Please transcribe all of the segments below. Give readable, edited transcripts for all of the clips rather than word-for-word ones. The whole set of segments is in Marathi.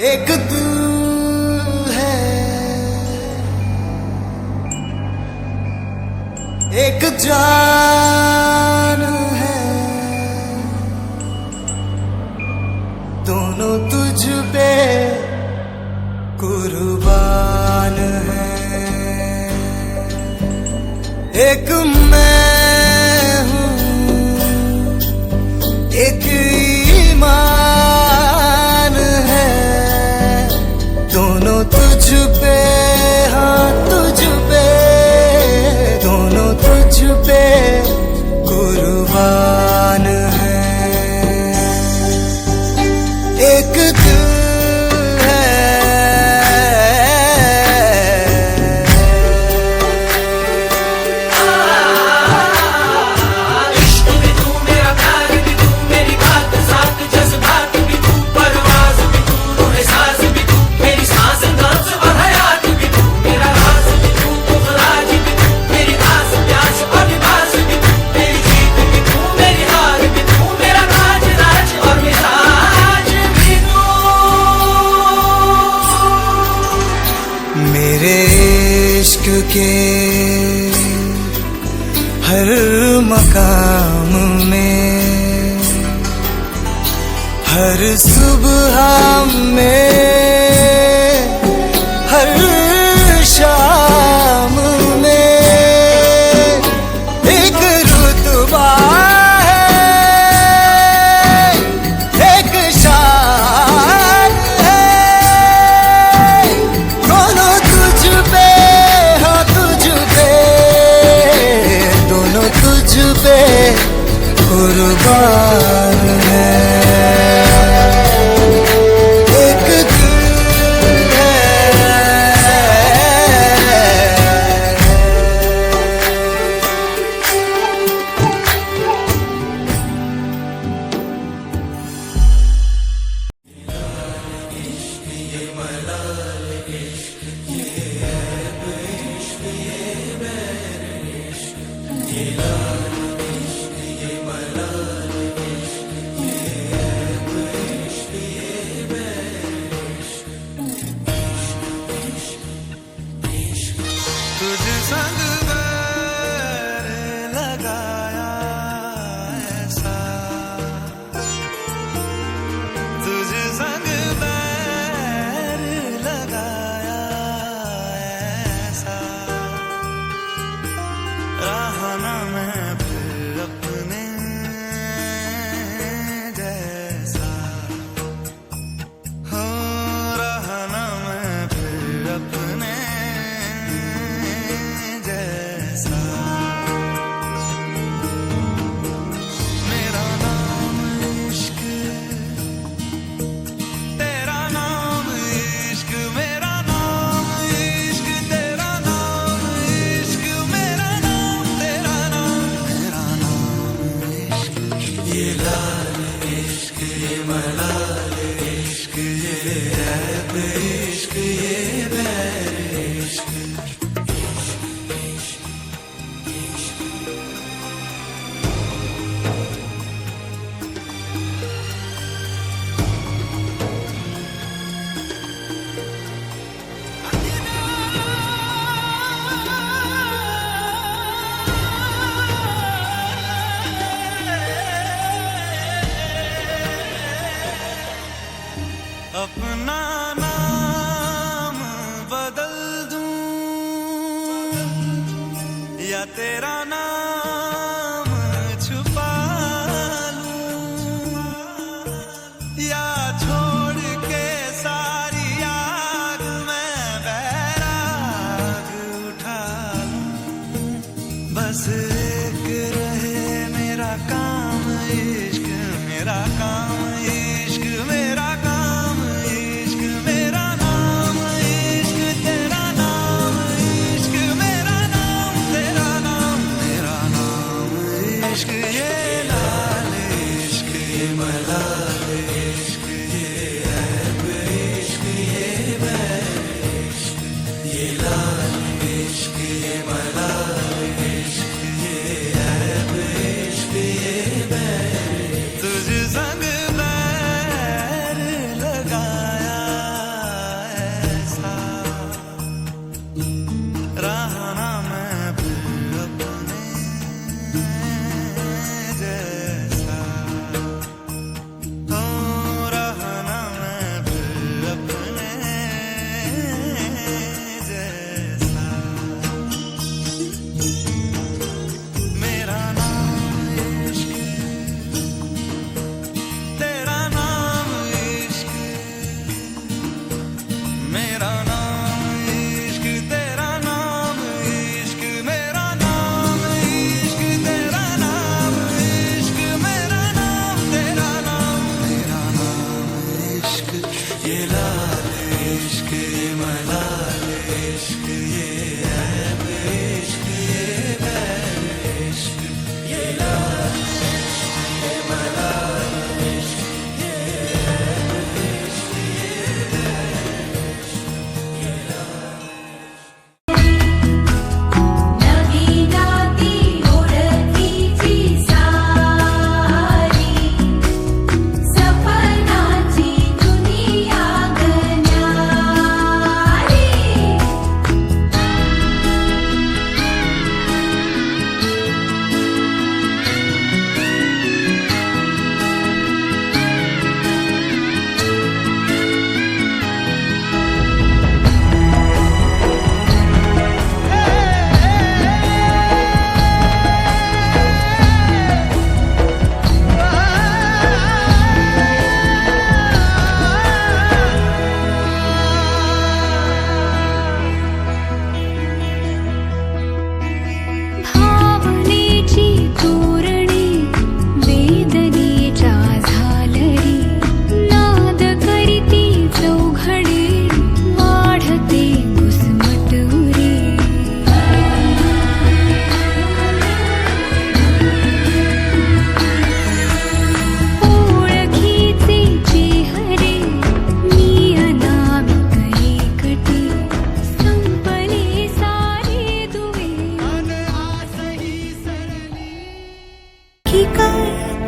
एक दिल है, एक जान है, दोनों तुझ पे कुर्बान है। एक मैं हूँ, एक ईमान है, दोनों तुझ पे, हाँ तुझ पे, दोनों तुझ पे कुर्बान है। एक दिल के हर मकाम में, हर सुबह में, हर शाम में एक रुतबा है, एक शान है, दोनों तुझ पे, तुझ पे कुर्बान है। एक दिल है, ये मलाल इश्क, ये ऐब इश्क, ये बैर इश्क, ये लाल इश्क, ये मलाल इश्क, ये ऐब इश्क, ये बैर इश्क, इश्क, इश्क, तुझ संग बैर लगाया ऐसा, तुझ संग बैर लगाया ऐसा, रहा ना मैं फिर अपने जैसा, हो रहा ना मैं फिर अपने जैसा। मेरा नाम इश्क, तेरा नाम इश्क, मेरा नाम इश्क, तेरा नाम इश्क, मेरा नाम, तेरा नाम, मेरा नाम इश्क, ये लाल इश्क, ये मलाल इश्क, ये ऐब इश्क, ये बैर इश्क, अपना नाम बदल दूं या तेरा नाम छुपा लूं, या छोड़ के सारी याद मैं बैराग उठा लूं, बस एक रहे मेरा काम इश्क, मेरा काम इश्क, मेरा काम इश्क, मेरा नाम इश्क, तेरा नाम इश्क, मेरा नाम, तेरा नाम, मेरा नाम इश्क, ये लाल इश्क, ये मलाल इश्क, ये ऐब इश्क, ये बैर इश्क, ये लाल इश्क, ये मलाल इश्क, ये ऐब इश्क, ये बैर, तुझ संग बैर लगाया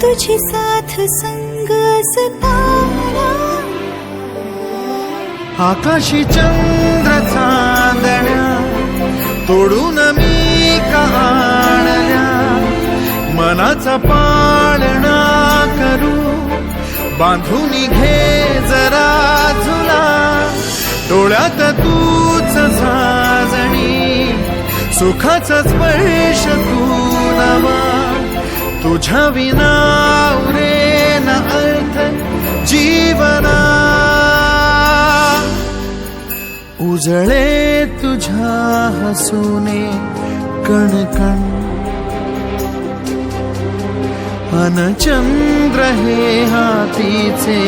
तुझी साथ संग असताना आकाशी चंद्र चांदण्या तोडून मी का आणल्या मनाचा पाळणा करू बांधून घे जरा झुला डोळ्यात तूच साजणी सुखाचा स्पर्श तू नवा तुझ्या विना उरेना अर्थ जीवना उजळे तुझ्या हसूने कणकण अन चंद्र हे हातीचे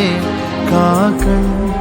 काकण